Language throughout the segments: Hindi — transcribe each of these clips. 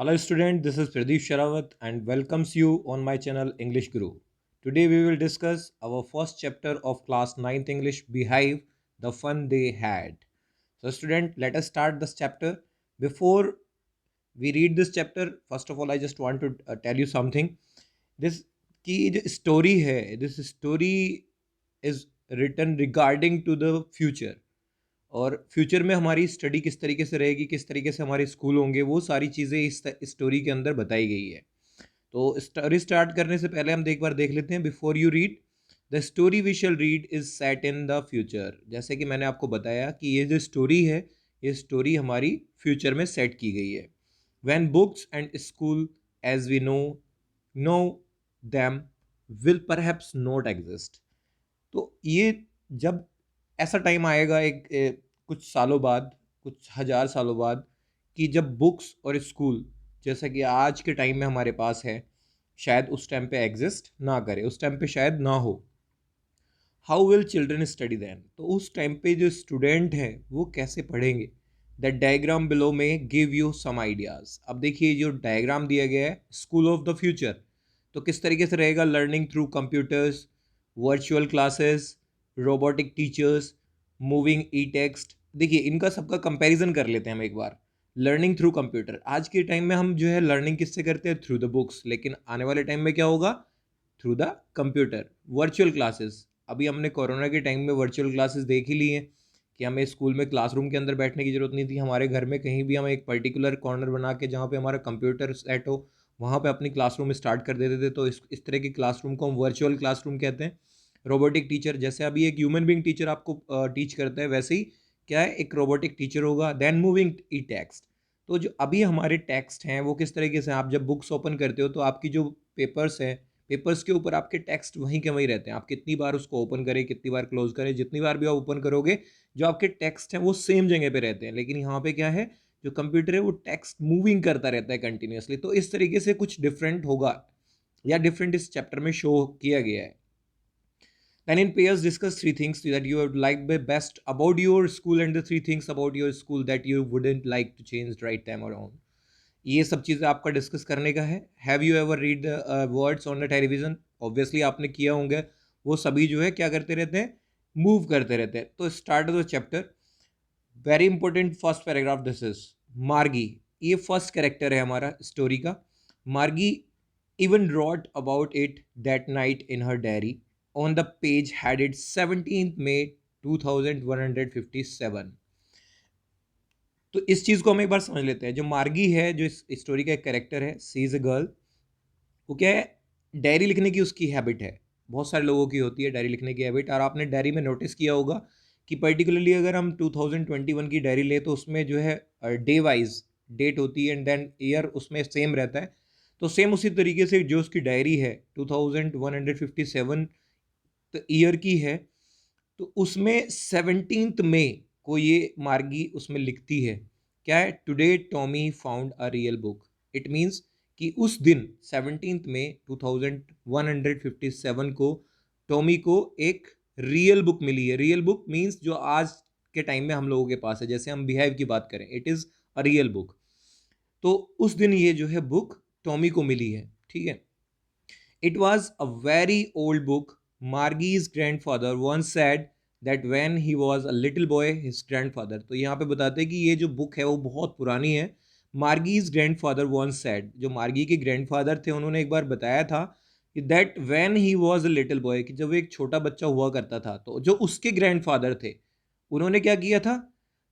Hello student, this is Pradeep Sharawat and welcomes you on my channel English Guru. Today we will discuss our first chapter of class ninth English Behave the fun they had. So student, let us start this chapter. Before we read this chapter, first of all I just want to tell you something. This की जो story है, this story is written regarding to the future. और फ्यूचर में हमारी स्टडी किस तरीके से रहेगी, किस तरीके से हमारे स्कूल होंगे, वो सारी चीज़ें इस स्टोरी के अंदर बताई गई है। तो स्टोरी स्टार्ट करने से पहले हम एक बार देख लेते हैं। Before you read the story we shall read is set in the future. जैसे कि मैंने आपको बताया कि ये जो स्टोरी है, ये स्टोरी हमारी फ्यूचर में सेट की गई है। When books and school as we know them will perhaps not exist. तो ये जब ऐसा टाइम आएगा कुछ सालों बाद, कुछ हज़ार सालों बाद, कि जब बुक्स और स्कूल जैसा कि आज के टाइम में हमारे पास है, शायद उस टाइम पे एग्जिस्ट ना करे, उस टाइम पे शायद ना हो। How will children study then? तो उस टाइम पे जो स्टूडेंट हैं वो कैसे पढ़ेंगे? द डायग्राम बिलो में गिव यू सम आइडियाज़। अब देखिए जो डायग्राम दिया गया है स्कूल ऑफ द फ्यूचर, तो किस तरीके से रहेगा? Learning through computers, virtual classes, robotic teachers, moving e text. देखिए इनका सबका कंपैरिजन कर लेते हैं हम एक बार। लर्निंग थ्रू कंप्यूटर, आज के टाइम में हम जो है लर्निंग किससे करते हैं? Through the books. लेकिन आने वाले टाइम में क्या होगा? Through the computer. Virtual classes, अभी हमने कोरोना के टाइम में वर्चुअल क्लासेस देख ही ली हैं कि हमें स्कूल में क्लासरूम के अंदर बैठने की ज़रूरत नहीं थी। हमारे घर में कहीं भी हम एक पर्टिकुलर कॉर्नर बना के जहाँ पे हमारा कंप्यूटर सेट हो, वहाँ पे अपनी क्लासरूम स्टार्ट कर देते थे। तो इस तरह की क्लासरूम को हम वर्चुअल क्लासरूम कहते हैं। रोबोटिक टीचर, जैसे अभी एक ह्यूमन बीइंग टीचर आपको टीच करता है, वैसे ही क्या है, एक रोबोटिक टीचर होगा। देन मूविंग ई टेक्स्ट, तो जो अभी हमारे टेक्स्ट हैं वो किस तरीके से, आप जब बुक्स ओपन करते हो तो आपकी जो पेपर्स हैं, पेपर्स के ऊपर आपके टेक्स्ट वहीं के वहीं रहते हैं। आप कितनी बार उसको ओपन करें, कितनी बार क्लोज करें, जितनी बार भी आप ओपन करोगे जो आपके टेक्स्ट हैं वो सेम जगह पे रहते हैं। लेकिन यहाँ पे क्या है, जो कंप्यूटर है वो टेक्स्ट मूविंग करता रहता है कंटिन्यूअसली। तो इस तरीके से कुछ डिफरेंट होगा या डिफरेंट इस चैप्टर में शो किया गया है। Then in pairs discuss three things that you would like the best about your school and the three things about your school that you wouldn't like to change right time around. ये सब चीज़ें आपका डिस्कस करने का है। Have you ever read the words on the television? Obviously आपने किया होंगे। वो सभी जो है क्या करते रहते हैं? मूव करते रहते हैं। तो start the chapter. Very important first paragraph this is मार्गी। ये फर्स्ट कैरेक्टर है हमारा स्टोरी का। मार्गी even wrote about it that night in her diary. On the page headed 17th May 2157. तो इस चीज़ को हम एक बार समझ लेते हैं। जो मार्गी है, जो इस स्टोरी का एक कैरेक्टर है, सी इज़ अ गर्ल। वो क्या है, डायरी लिखने की उसकी हैबिट है। बहुत सारे लोगों की होती है डायरी लिखने की हैबिट। और आपने डायरी में नोटिस किया होगा कि पर्टिकुलरली अगर हम 2021 की डायरी ले तो उसमें जो है डे वाइज डेट होती है एंड देन ईयर उसमें सेम रहता है। तो सेम उसी तरीके से जो उसकी डायरी है 2157 तो ईयर की है, तो उसमें 17 मई को ये मार्गी उसमें लिखती है क्या है, today Tommy found a real book. It means कि उस दिन 17 मई 2157 को टॉमी को एक रियल बुक मिली है। रियल बुक मीन्स जो आज के टाइम में हम लोगों के पास है। जैसे हम बिहेव की बात करें, it is a real book. तो उस दिन ये जो है बुक टॉमी को मिली है, ठीक है। It was a very old book. Margie's grandfather once said that when he was a little boy his grandfather। तो यहाँ पे बताते हैं कि ये जो बुक है वो बहुत पुरानी है। मार्गीज ग्रैंडफादर once said, जो मार्गी के ग्रैंडफादर थे उन्होंने एक बार बताया था कि that when he was a little boy, कि जब वो एक छोटा बच्चा हुआ करता था तो जो उसके ग्रैंडफादर थे उन्होंने क्या किया था,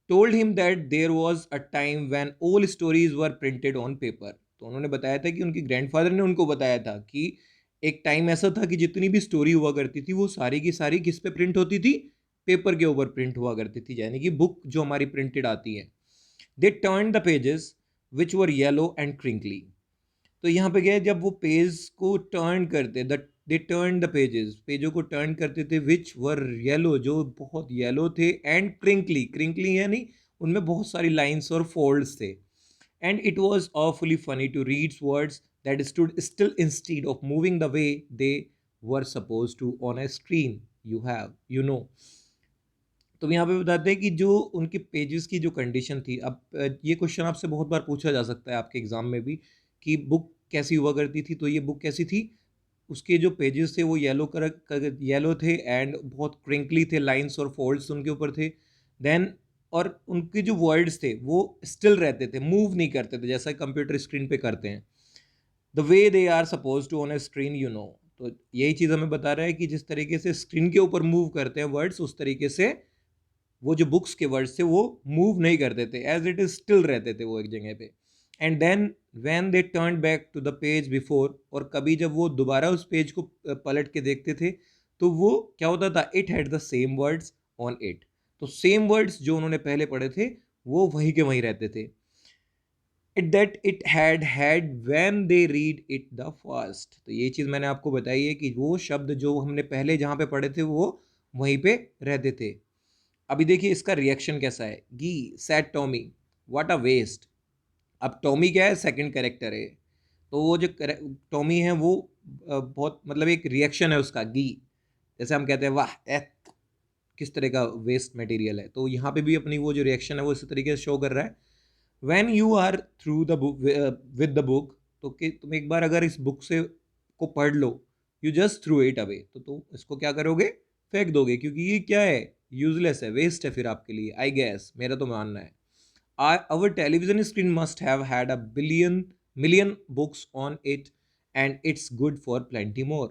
told him that there was a time when all stories were printed on paper. तो उन्होंने बताया था कि उनके ग्रैंडफादर ने उनको बताया था कि एक टाइम ऐसा था कि जितनी भी स्टोरी हुआ करती थी वो सारी की सारी किस पे प्रिंट होती थी? पेपर के ऊपर प्रिंट हुआ करती थी, यानी कि बुक जो हमारी प्रिंटेड आती है। They turn the pages which were yellow and crinkly. तो यहाँ पे क्या है, जब वो पेज को टर्न करते, the they turn the pages, पेजों को टर्न करते थे, विच वर येलो, जो बहुत येलो थे, एंड क्रिंकली, क्रिंकली यानी उनमें बहुत सारी लाइंस और फोल्ड्स थे। And it was awfully funny to read words that stood still instead of moving the way they were supposed to on a screen, you know। तो यहाँ पे बताते हैं कि जो उनके पेजेस की जो कंडीशन थी, अब ये क्वेश्चन आपसे बहुत बार पूछा जा सकता है आपके एग्जाम में भी कि बुक कैसी हुआ करती थी। तो ये बुक कैसी थी, उसके जो पेजेस थे वो येलो थे एंड बहुत क्रिंकली थे, लाइंस और फोल्ड्स उनके ऊपर थे। देन और उनके जो वर्ड्स थे वो स्टिल रहते थे, मूव नहीं करते थे जैसा कंप्यूटर स्क्रीन पे करते हैं। The way they are suppose to on a screen, तो यही चीज़ हमें बता रहा है कि जिस तरीके से स्क्रीन के ऊपर मूव करते हैं वर्ड्स, उस तरीके से वो जो बुक्स के वर्ड्स थे वो मूव नहीं करते थे, एज इट इज स्टिल रहते थे वो एक जगह पे। And then when they turn back to the page before, और कभी जब वो दोबारा उस पेज को पलट के देखते थे तो वो क्या होता था, it had the same words on it. तो सेम वर्ड्स जो उन्होंने पहले पढ़े थे वो वहीं के वहीं रहते थे। It that it had had when they read it the first, तो ये चीज़ मैंने आपको बताई है कि वो शब्द जो हमने पहले जहाँ पे पढ़े थे वो वहीं पे रहते थे। अभी देखिए इसका रिएक्शन कैसा है। She said Tommy, what a waste. अब टॉमी क्या है, सेकंड कैरेक्टर है। तो वो जो टॉमी है वो बहुत मतलब एक रिएक्शन है उसका, गी। जैसे हम कहते हैं वाह किस तरह का वेस्ट मटेरियल है, तो यहाँ पे भी अपनी वो जो रिएक्शन है वो इसी तरीके से शो कर रहा है। When you are through the book with the book, तो कि तुम एक बार अगर इस बुक से को पढ़ लो, you just threw it away, तो तुम इसको क्या करोगे, फेंक दोगे, क्योंकि ये क्या है, यूजलेस है, वेस्ट है फिर आपके लिए, आई गेस, मेरा तो मानना है। Our television screen must have had a million books on it and it's good for plenty more।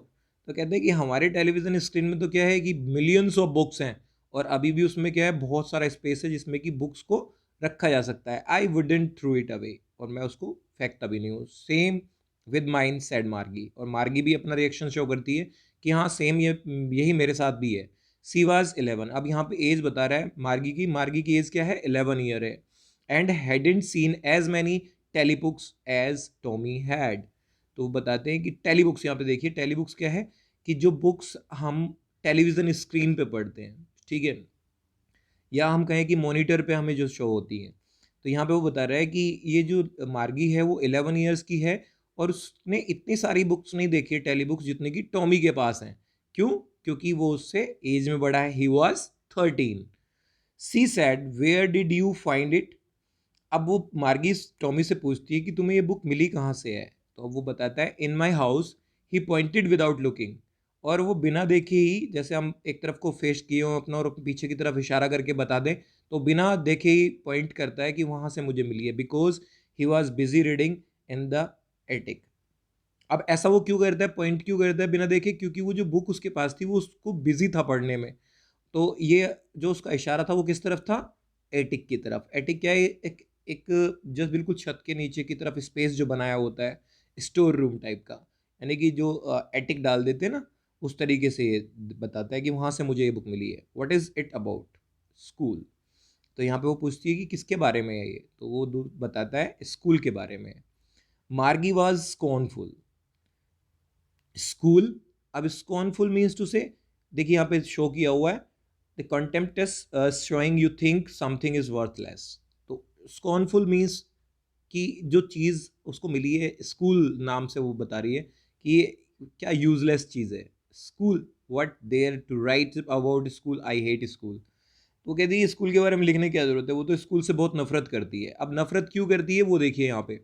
तो कहते हैं कि हमारे टेलीविजन स्क्रीन में तो क्या है कि मिलियंस ऑफ बुक्स हैं, और अभी भी उसमें क्या है, बहुत सारा स्पेस है जिसमें कि बुक्स को रखा जा सकता है। I wouldn't through it away, और मैं उसको फेंकता भी नहीं हूँ। सेम विद माइन सेड मार्गी, और मार्गी भी अपना रिएक्शन शो करती है कि हाँ सेम यही मेरे साथ भी है। सी वाज 11, अब यहाँ पे एज बता रहा है मार्गी की एज क्या है, 11 ईयर है। And hadn't seen as many telebooks as Tommy had. तो बताते हैं कि टेलीबुक्स, यहाँ पे देखिए टेलीबुक्स क्या है, कि जो बुक्स हम टेलीविज़न स्क्रीन पे पढ़ते हैं, ठीक है, या हम कहें कि मॉनिटर पे हमें जो शो होती है। तो यहाँ पे वो बता रहा है कि ये जो मार्गी है वो 11 ईयर्स की है, और उसने इतनी सारी बुक्स नहीं देखी है टेली बुक्स जितनी कि टॉमी के पास हैं। क्यों, क्योंकि वो उससे एज में बड़ा है, he was 13। She said where did you find it. अब वो मार्गी टॉमी से पूछती है कि तुम्हें ये बुक मिली कहाँ से है। तो अब वो बताता है in my house, he pointed without looking. और वो बिना देखे ही, जैसे हम एक तरफ को फेस किए हों अपना और पीछे की तरफ इशारा करके बता दें, तो बिना देखे ही पॉइंट करता है कि वहाँ से मुझे मिली है, because he was busy reading in the attic. अब ऐसा वो क्यों करता है, पॉइंट क्यों करता है बिना देखे, क्योंकि वो जो बुक उसके पास थी वो उसको बिजी था पढ़ने में। तो ये जो उसका इशारा था वो किस तरफ था, एटिक की तरफ। एटिक क्या है, एक एक जस्ट बिल्कुल छत के नीचे की तरफ स्पेस जो बनाया होता है, स्टोर रूम टाइप का, यानी कि जो एटिक डाल देते हैं ना, उस तरीके से ये बताता है कि वहाँ से मुझे ये बुक मिली है। What is it about, school. तो यहाँ पे वो पूछती है कि किसके बारे में है ये, तो वो बताता है स्कूल के बारे में। मार्गी वॉज स्कॉर्नफुल, स्कूल। अब स्कॉर्नफुल मीन्स टू से, देखिए यहाँ पे शो किया हुआ है, the contempt is showing you think something is worthless. तो स्कॉर्नफुल मीन्स कि जो चीज़ उसको मिली है, स्कूल नाम से वो बता रही है कि ये क्या यूजलेस चीज़ है। School, what there to write about school, I hate school. तो कहती है स्कूल के बारे में लिखने की क्या जरूरत है, वो तो स्कूल से बहुत नफरत करती है। अब नफरत क्यों करती है वो देखिए यहाँ पे,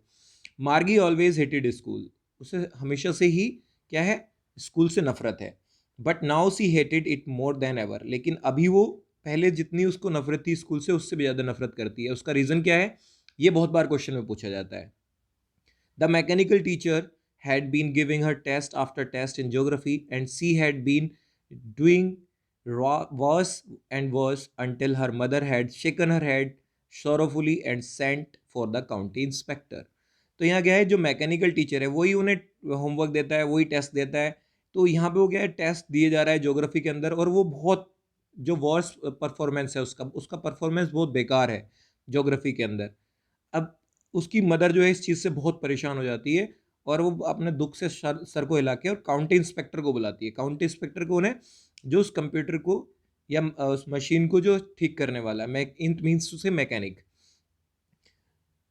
मार्गी ऑलवेज हेटेड स्कूल, उसे हमेशा से ही क्या है, स्कूल से नफरत है। But now see hated it more than ever, लेकिन अभी वो पहले जितनी उसको नफरत थी स्कूल से, उससे भी ज़्यादा नफरत करती है। उसका रीज़न क्या है, ये बहुत बार क्वेश्चन में पूछा जाता है। The mechanical teacher had been giving her test after test in geography, and she had been doing worse and worse until her mother had shaken her head sorrowfully and sent for the county inspector। तो यहाँ क्या है, जो मैकेनिकल टीचर है वही उन्हें होमवर्क देता है, वही टेस्ट देता है। तो यहाँ पे वो क्या है, टेस्ट दिए जा रहा है ज्योग्राफी के अंदर, और वो बहुत जो वर्स परफॉर्मेंस है उसका उसका परफॉर्मेंस बहुत बेकार है ज्योग्राफी के अंदर। अब उसकी मदर जो है इस चीज़ से बहुत परेशान हो जाती है, और वो अपने दुख से सर को हिला के और काउंटी इंस्पेक्टर को बुलाती है। काउंटी इंस्पेक्टर को उन्हें जो उस कंप्यूटर को या उस मशीन को जो ठीक करने वाला है, इन मीन्स टू से मैकेनिक।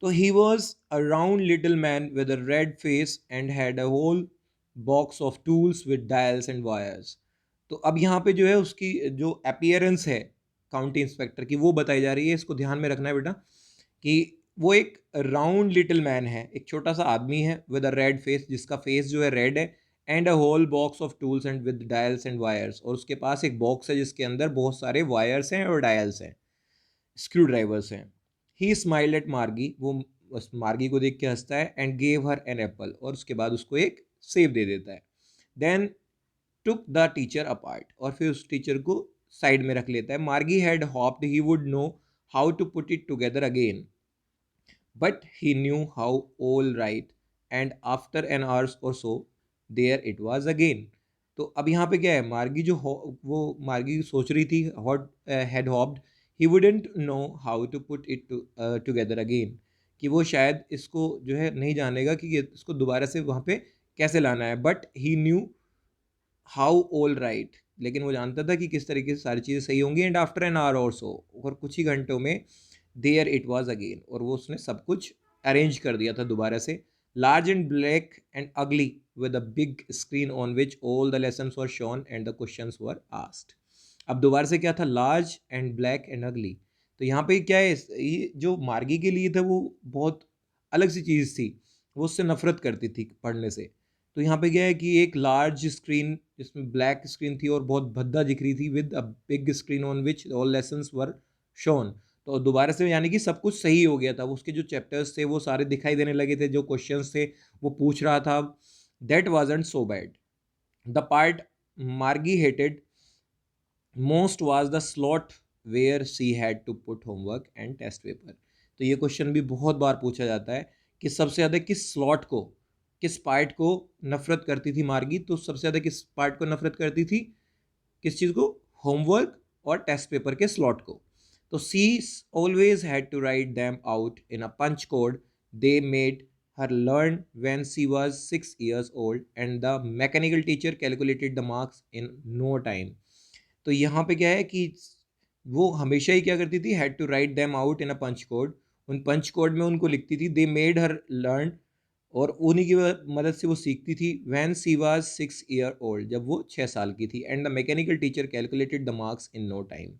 तो he was a round little man with a red face and had a whole box of tools with dials and wires. तो अब यहाँ पे जो है उसकी जो अपियरेंस है, काउंटी इंस्पेक्टर की वो बताई जा रही है। इसको ध्यान में रखना है बेटा कि वो एक राउंड लिटिल मैन है, एक छोटा सा आदमी है विद अ रेड फेस, जिसका फेस जो है रेड है, and a whole box of tools and with dials and wires, और उसके पास एक बॉक्स है जिसके अंदर बहुत सारे वायर्स हैं और डायल्स हैं, स्क्रू ड्राइवर्स हैं। ही स्माइल्ड एट मार्गी, वो उस मार्गी को देख के हंसता है, and gave her an apple, और उसके बाद उसको एक सेब दे देता है। Then took the teacher apart, और फिर उस टीचर को साइड में रख लेता है। Margie had hoped he would know how to put it together again, but he knew how all right, and after an hour or so there it was again. तो अब यहाँ पे क्या है, मार्गी जो वो मार्गी सोच रही थी, हॉट had hoped, he wouldn't know how to put it together again, कि वो शायद इसको जो है नहीं जानेगा कि ये इसको दोबारा से वहाँ पे कैसे लाना है, but he knew how all right, लेकिन वो जानता था कि किस तरीके से सारी चीज़ें सही होंगी। एंड आफ्टर एन आवर और सो, और कुछ ही घंटों में देयर इट वाज अगेन, और वो उसने सब कुछ अरेंज कर दिया था दोबारा से। लार्ज एंड ब्लैक एंड अगली with a big screen on which all the lessons were shown and the questions were asked. अब दोबारा से क्या था, लार्ज एंड ब्लैक एंड अगली। तो यहाँ पे क्या है, ये जो मार्गी के लिए था वो बहुत अलग सी चीज़ थी, वो उससे नफरत करती थी पढ़ने से। तो यहाँ पे क्या है कि एक लार्ज स्क्रीन जिसमें ब्लैक स्क्रीन थी और बहुत भद्दा दिख रही थी, with a big screen on which all lessons were shown. तो दोबारा से यानी कि सब कुछ सही हो गया था, उसके जो चैप्टर्स थे वो सारे दिखाई देने लगे थे, जो क्वेश्चंस थे वो पूछ रहा था। That wasn't so bad. The part Margie hated most was the slot where she had to put homework and test paper. तो ये क्वेश्चन भी बहुत बार पूछा जाता है कि सबसे ज़्यादा किस स्लॉट को, किस पार्ट को नफरत करती थी मार्गी। तो सबसे ज़्यादा किस पार्ट को नफरत करती थी, किस चीज़ को, होमवर्क और टेस्ट पेपर के स्लॉट को। तो she always had to write them out in a punch code they made her learn when she was 6 years old, and the mechanical teacher calculated the marks in no time. तो यहाँ पे क्या है कि वो हमेशा ही क्या करती थी, had to write them out in a punch code, उन पंच कोड में उनको लिखती थी। दे मेड हर लर्न, और उन्हीं की मदद से वो सीखती थी। When she was 6 year old, जब वो 6 साल की थी। And the mechanical teacher calculated the marks in no time,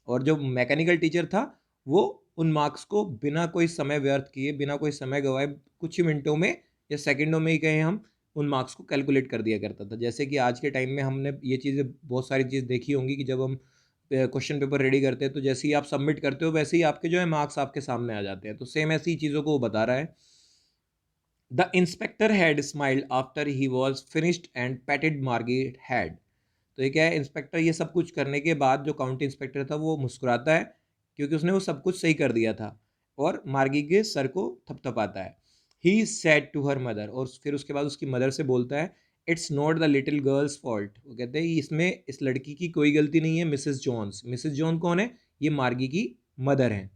और जो मैकेनिकल टीचर था वो उन मार्क्स को बिना कोई समय व्यर्थ किए, बिना कोई समय गवाए, कुछ ही मिनटों में या सेकंडों में ही कहें हम, उन मार्क्स को कैलकुलेट कर दिया करता था। जैसे कि आज के टाइम में हमने ये चीज़ें बहुत सारी चीज़ देखी होंगी कि जब हम क्वेश्चन पेपर रेडी करते हैं तो जैसे ही आप सबमिट करते हो वैसे ही आपके जो है मार्क्स आपके सामने आ जाते हैं। तो सेम ऐसी चीज़ों को वो बता रहा है। The inspector had smiled after he was finished and पैटेड Margaret had. तो ये क्या है, इंस्पेक्टर ये सब कुछ करने के बाद जो काउंटी इंस्पेक्टर था वो मुस्कुराता है, क्योंकि उसने वो सब कुछ सही कर दिया था, और मार्गी के सर को थपथपाता है। He said to her mother, और फिर उसके बाद उसकी मदर से बोलता है, it's not the little girl's fault. वो कहते हैं इसमें इस लड़की की कोई गलती नहीं है, मिसेस जॉन्स। मिसेस जॉन कौन है, ये मार्गी की मदर हैं।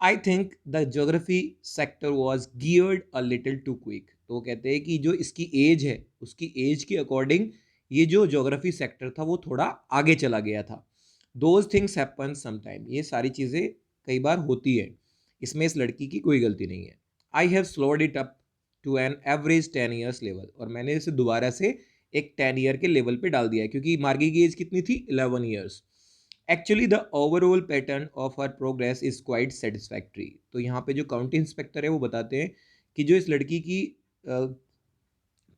I think the geography sector was geared a little too quick. तो वो कहते हैं कि जो इसकी एज है, उसकी एज के अकॉर्डिंग ये जो जोग्राफी सेक्टर था वो थोड़ा आगे चला गया था। दोज थिंग्स हैपन समटाइम, ये सारी चीज़ें कई बार होती है, इसमें इस लड़की की कोई गलती नहीं है। I have slowed it up to an average 10 years level, और मैंने इसे दोबारा से एक 10 year के लेवल पे डाल दिया है, क्योंकि मार्गी की एज कितनी थी, 11 years। Actually the overall pattern of her progress is quite satisfactory. तो यहाँ पे जो काउंटी इंस्पेक्टर है वो बताते हैं कि जो इस लड़की की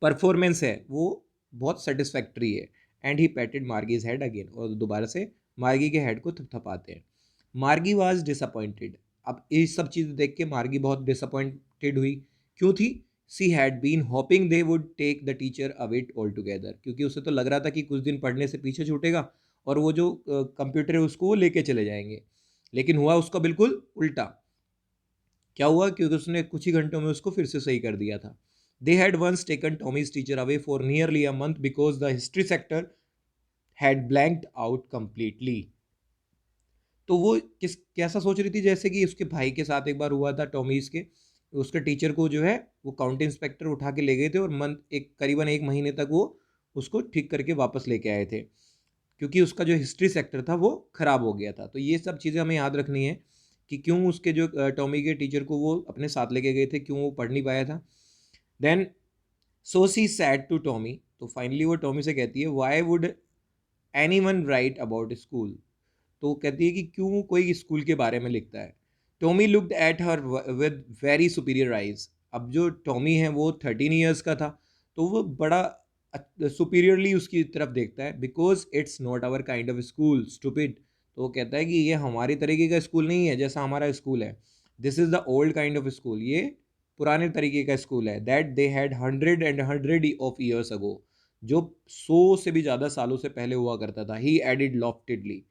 परफॉर्मेंस है वो बहुत सेटिस्फैक्ट्री है। And he patted Margie's head again, और दोबारा से मार्गी के हेड को थपथपाते हैं। मार्गी वाज डिसअपॉइंटेड। अब ये सब चीज़ें देख के मार्गी बहुत डिसअपॉइंटेड हुई। क्यों थी, she had been hoping they would take the teacher away all together, क्योंकि उसे तो लग रहा था कि कुछ दिन पढ़ने से पीछे छूटेगा और वो जो कंप्यूटर है उसको वो लेके चले जाएंगे। लेकिन हुआ उसका बिल्कुल उल्टा। क्या हुआ, क्योंकि उसने कुछ ही घंटों में उसको फिर से सही कर दिया था। They had once taken Tommy's teacher away for nearly a month because the history sector had blanked out completely. तो वो किस कैसा सोच रही थी, जैसे कि उसके भाई के साथ एक बार हुआ था टॉमीज के, उसके टीचर को जो है वो काउंटी इंस्पेक्टर उठा के ले गए थे, और मंथ एक करीबन 1 महीने तक वो उसको ठीक करके वापस लेके आए थे, क्योंकि उसका जो हिस्ट्री सेक्टर था वो खराब हो गया था। तो ये सब चीज़ें हमें याद रखनी है कि क्यों उसके जो टॉमी के टीचर को वो अपने साथ लेके गए थे, क्यों वो पढ़ नहीं पाया था। Then so she said to Tommy, तो फाइनली वो टॉमी से कहती है, why would anyone write about school. तो कहती है कि क्यों कोई स्कूल के बारे में लिखता है। Tommy looked at her with very superior eyes. अब जो टॉमी है वो 13 ईयर्स का था, तो वो बड़ा सुपीरियरली उसकी तरफ देखता है। Because it's not our kind of school stupid. तो वो कहता है कि ये हमारी तरीके का स्कूल नहीं है जैसा हमारा स्कूल है। This is the old kind of school, ये पुराने तरीके का स्कूल है। दैट दे हैड 100 अगो, जो 100 से भी ज़्यादा सालों से पहले हुआ करता था। ही एडिड लॉफ्टेडली,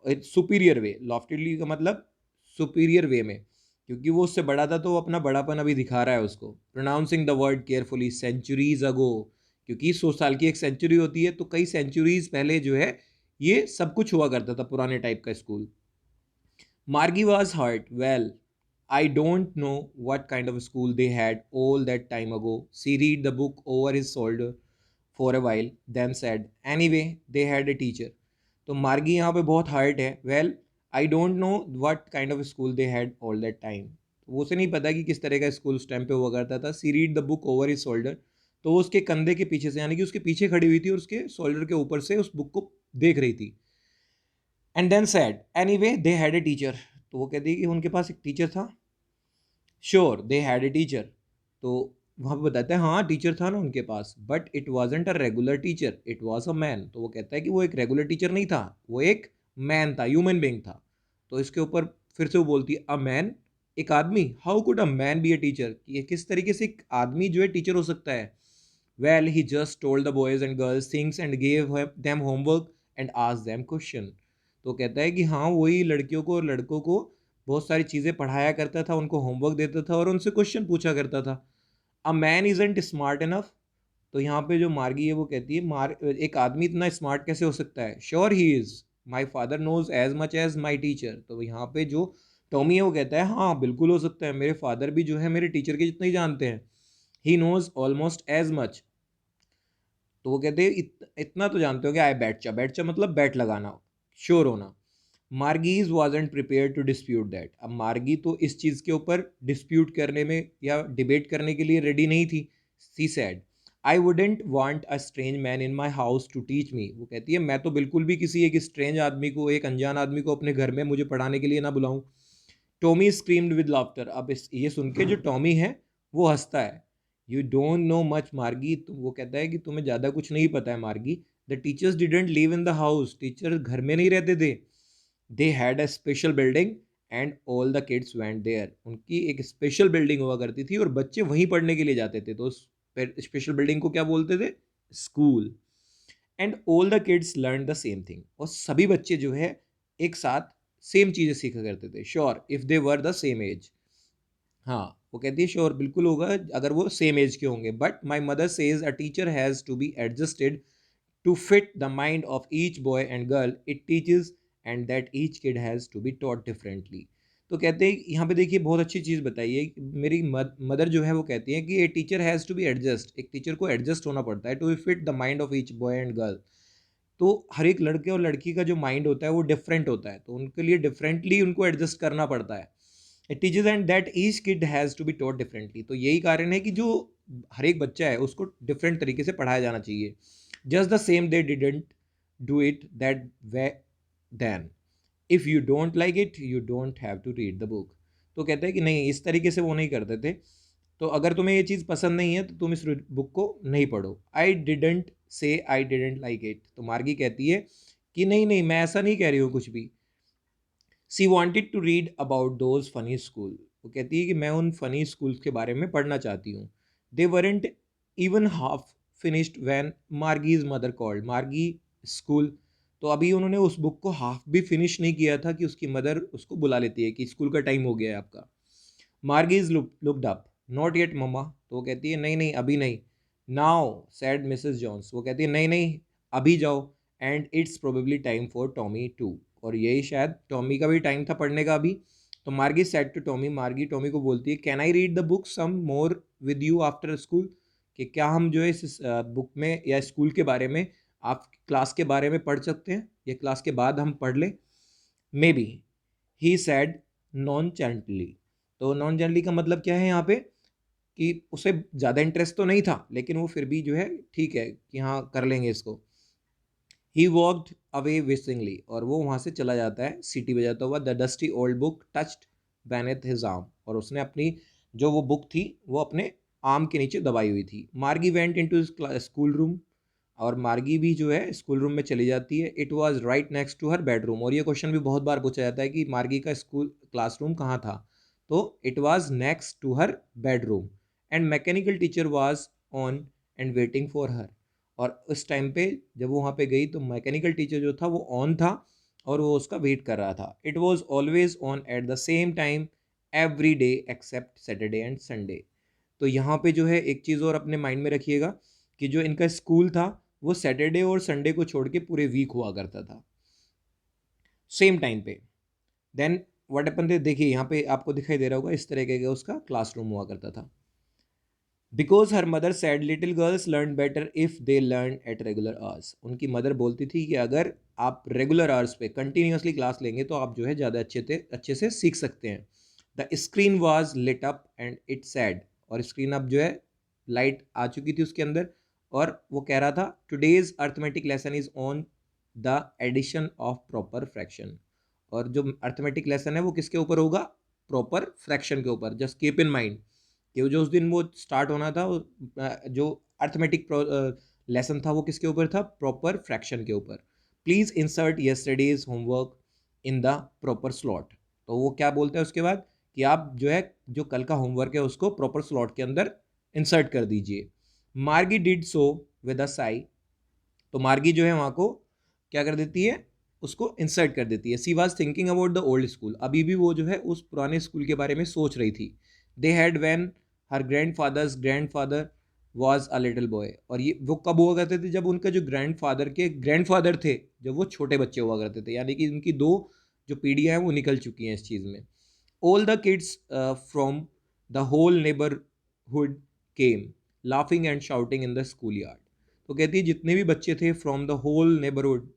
सुपीरियर वे, लॉफ्टेडली का मतलब सुपीरियर वे में, क्योंकि वो उससे बड़ा था तो वो अपना बड़ापन अभी दिखा रहा है उसको। Pronouncing the word carefully, centuries ago, क्योंकि 100 साल की एक सेंचुरी होती है, तो कई सेंचुरीज पहले जो है ये सब कुछ हुआ करता था, पुराने टाइप का school. Margie was hurt. Well, I don't know what kind of school they had all that time ago. She read the book over his shoulder for a while, then said, Anyway, they had a teacher. तो मार्गी यहाँ पे बहुत हर्ट है। Well, I don't know what kind of school they had all that time. वो उसे नहीं पता कि किस तरह का स्कूल उस टाइम पे हुआ करता था। She read the book over his shoulder, तो वो उसके कंधे के पीछे से, यानी कि उसके पीछे खड़ी हुई थी और उसके शोल्डर के ऊपर से उस बुक को देख रही थी। And then said anyway they had a teacher, तो वो कहती है कि उनके पास एक टीचर था। Sure they had a teacher, तो वहाँ पे बताते हैं हाँ टीचर था ना उनके पास, but it wasn't a regular teacher, it was a man. तो वो कहता है कि वो एक रेगुलर टीचर नहीं था, वो एक मैन था, ह्यूमन बीइंग था। तो इसके ऊपर फिर से वो बोलती है अ मैन, एक आदमी, how could a man be a teacher, ये किस तरीके से एक आदमी जो है टीचर हो सकता है। Well he just told the boys and girls things and gave them homework and asked them question. तो कहता है कि हाँ वही लड़कियों को और लड़कों को बहुत सारी चीज़ें पढ़ाया करता था, उनको होमवर्क देता था और उनसे क्वेश्चन पूछा करता था। A man isn't smart enough, तो यहाँ पे जो मार्गी है वो कहती है एक आदमी इतना स्मार्ट कैसे हो सकता है। Sure he is, my father knows as much as my teacher. तो यहाँ पे जो टॉमी है वो कहता है हाँ बिल्कुल हो सकता है, मेरे फादर भी जो है मेरे टीचर के जितना ही जानते हैं। He knows almost as much, तो वो कहते हैं इतना तो जानते हो कि आई बैटचा, बैटचा मतलब बैट लगाना, श्योर होना। Margie wasn't prepared to dispute that, अब मार्गी तो इस चीज़ के ऊपर डिस्प्यूट करने में या डिबेट करने के लिए रेडी नहीं थी। She said I wouldn't want a strange man in my house to teach me, वो कहती है मैं तो बिल्कुल भी किसी एक स्ट्रेंज आदमी को, एक अनजान आदमी को अपने घर में मुझे पढ़ाने के लिए ना बुलाऊं। टॉमी स्क्रीम्ड विद लाफ्टर, अब ये सुन के जो टॉमी है वो हंसता है। यू डोंट नो मच मार्गी, तो वो कहता है कि तुम्हें ज़्यादा कुछ नहीं पता है Margie. The teachers didn't live in the house, teacher घर में नहीं रहते थे। They had a special building and all the kids went there, उनकी एक स्पेशल बिल्डिंग हुआ करती थी और बच्चे वहीं पढ़ने के लिए जाते थे। तो स्पेशल बिल्डिंग को क्या बोलते थे, school. And all the kids learn the same thing, और सभी बच्चे जो है एक साथ सेम चीज़ें सीखा करते थे। Sure if they were the same age, हाँ वो कहती है श्योर बिल्कुल होगा अगर वो सेम एज के होंगे। But my mother says a teacher has to be adjusted to fit the mind of each boy and girl it teaches, and that each kid has to be taught differently। तो कहते हैं यहाँ पे देखिए बहुत अच्छी चीज़ बताई है। मेरी मदर जो है वो कहती है कि a teacher has to be adjust, एक टीचर को एडजस्ट होना पड़ता है to fit the mind of each boy and girl. तो हर एक लड़के और लड़की का जो माइंड होता है वो डिफरेंट होता है, तो उनके लिए डिफरेंटली उनको एडजस्ट करना पड़ता है। It teachers and that each kid has to be taught differently, तो यही कारण है कि जो हर एक बच्चा है उसको डिफरेंट तरीके से पढ़ाया जाना चाहिए। Just the same they didn't do it that way then, if you don't like it you don't have to read the book. तो कहते हैं कि नहीं इस तरीके से वो नहीं करते थे, तो अगर तुम्हें ये चीज़ पसंद नहीं है तो तुम इस बुक को नहीं पढ़ो। I didn't say I didn't like it, तो मार्गी कहती है कि नहीं नहीं मैं ऐसा नहीं कह रही हूँ कुछ भी। She wanted to read about those funny school, वो कहती है कि मैं उन फनी स्कूल्स के बारे में पढ़ना चाहती हूँ। They weren't even half finished when Margie's mother called Margie school, तो अभी उन्होंने उस बुक को हाफ भी फिनिश नहीं किया था कि उसकी मदर उसको बुला लेती है कि स्कूल का टाइम हो गया है आपका। मार्गीज लुकड अप, नॉट येट मम्मा, तो वो कहती है नहीं नहीं अभी नहीं। नाउ सैड मिसेस जॉन्स, वो कहती है नहीं नहीं अभी जाओ। And it's probably time for Tommy to, और यही शायद टॉमी का भी टाइम था पढ़ने का अभी। तो Margie said to Tommy, Margie Tommy को बोलती है can I read the book some more with you after school, कि क्या हम जो है इस बुक में या स्कूल के बारे में, आप क्लास के बारे में पढ़ सकते हैं या क्लास के बाद हम पढ़ लें। May be, he sad non gently, तो नॉन जेंटली का मतलब क्या है यहाँ पे कि उसे ज़्यादा इंटरेस्ट तो नहीं था लेकिन वो फिर भी जो है ठीक है कि हाँ कर लेंगे इसको। ही वॉकड अवे विसिंगली, और वो वहाँ से चला जाता है सीटी बजाता हुआ। The dusty old book touched beneath his arm, और उसने अपनी जो वो बुक थी वो अपने आर्म के नीचे दबाई हुई थी। मार्गी वेंट इनटू स्कूल रूम, और मार्गी भी जो है स्कूल रूम में चली जाती है। It was right next to her bedroom, और ये क्वेश्चन भी बहुत बार पूछा जाता है कि मार्गी का स्कूल क्लासरूम कहाँ था, तो it was next to her bedroom. And mechanical teacher was on and waiting for her, और उस टाइम पे जब वो वहाँ पे गई तो मैकेनिकल टीचर जो था वो ऑन था और वो उसका वेट कर रहा था। It was always on at the same time every day except Saturday and Sunday. तो यहाँ पे जो है एक चीज़ और अपने माइंड में रखिएगा कि जो इनका स्कूल था वो सैटरडे और संडे को छोड़ के पूरे वीक हुआ करता था सेम टाइम पे। देन व्हाट हैपेंड, देखिए यहाँ पे आपको दिखाई दे रहा होगा इस तरीके का उसका क्लासरूम हुआ करता था। Because her mother sad little girls learn better if they learn at regular hours, उनकी मदर बोलती थी कि अगर आप रेगुलर आवर्स पे कंटिन्यूसली क्लास लेंगे तो आप जो है ज़्यादा अच्छे से सीख सकते हैं। The screen was lit up and it said, और स्क्रीन अब जो है लाइट आ चुकी थी उसके अंदर, और वो कह रहा था today's arithmetic lesson is on the addition of proper fraction, और जो अर्थमेटिक लेसन है वो किसके ऊपर होगा, प्रॉपर फ्रैक्शन के ऊपर। जस्ट कीप इन माइंड कि जो उस दिन वो स्टार्ट होना था जो अर्थमेटिक लेसन था वो किसके ऊपर था, प्रॉपर फ्रैक्शन के ऊपर। Please insert yesterday's homework in the proper slot, तो वो क्या बोलते हैं उसके बाद कि आप जो है जो कल का होमवर्क है उसको प्रॉपर स्लॉट के अंदर इंसर्ट कर दीजिए। मार्गी did so with a Sai, तो मार्गी जो है वहाँ को क्या कर देती है, उसको इंसर्ट कर देती है। She was thinking about the old school, अभी भी वो जो है उस पुराने स्कूल के बारे में सोच रही थी। They had van her grand father was a little boy, और ये वो कब हुआ करते थे, जब उनका जो ग्रैंड फादर के ग्रैंड फादर थे जब वो छोटे बच्चे हुआ करते थे, यानी कि उनकी दो जो पीढ़ियाँ हैं वो निकल चुकी हैं इस चीज़ में। All the kids from the whole neighbourhood came laughing and shouting in the school yard, तो कहती है जितने भी बच्चे थे फ्रॉम द होल नेबरहुड,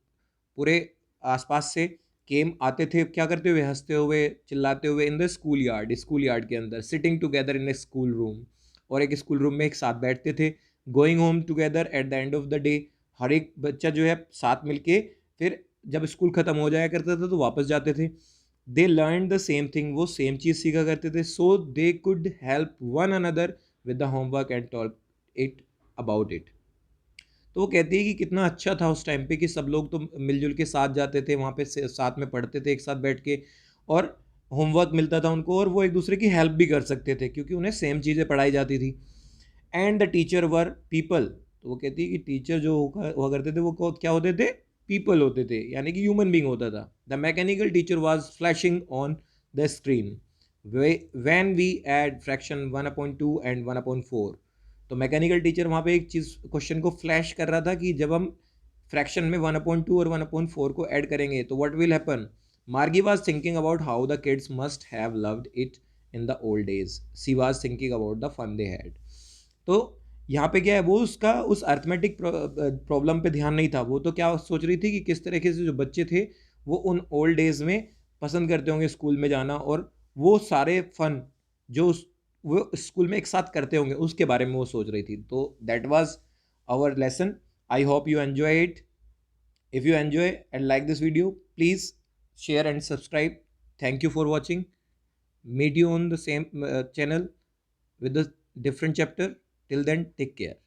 पूरे आसपास से, केम आते थे क्या करते हुए, हंसते हुए चिल्लाते हुए, इन द स्कूल यार्ड के अंदर, sitting together in a school room, और एक स्कूल रूम में एक साथ बैठते थे। Going home together at the end of the day, हर एक बच्चा जो है साथ मिलके फिर जब स्कूल ख़त्म हो जाया करता था तो वापस जाते थे। They learn the same thing, वो सेम चीज़ सीखा करते थे, so they could help one another with the homework and talk it about it. तो वो कहती है कि कितना अच्छा था उस टाइम पे कि सब लोग तो मिलजुल के साथ जाते थे वहाँ पे, साथ में पढ़ते थे एक साथ बैठ के, और होमवर्क मिलता था उनको और वो एक दूसरे की हेल्प भी कर सकते थे क्योंकि उन्हें सेम चीज़ें पढ़ाई जाती थी। And the teacher were people, तो वो कहती है कि टीचर जो हुआ करते थे वो क्या होते थे, पीपल होते थे, यानी कि ह्यूमन बींग होता था। The mechanical teacher was flashing on the screen when we add fraction 1/2 and 1/4, तो मैकेनिकल टीचर वहाँ पे एक चीज़ क्वेश्चन को फ्लैश कर रहा था कि जब हम फ्रैक्शन में 1/2 और 1/4 को ऐड करेंगे तो what will happen. Margie was thinking about how the kids must have loved it in the old days, she was thinking about the fun they had. तो यहाँ पे क्या है, वो उसका उस अर्थमेटिक प्रॉब्लम पे ध्यान नहीं था, वो तो क्या सोच रही थी कि किस तरीके से जो बच्चे थे वो उन ओल्ड डेज में पसंद करते होंगे स्कूल में जाना, और वो सारे फन जो वो स्कूल में एक साथ करते होंगे उसके बारे में वो सोच रही थी। तो that was our lesson. I hope you enjoy it. If you enjoy and like this video, please share and subscribe. Thank you for watching. Meet you on the same channel with a different chapter. Till then, take care.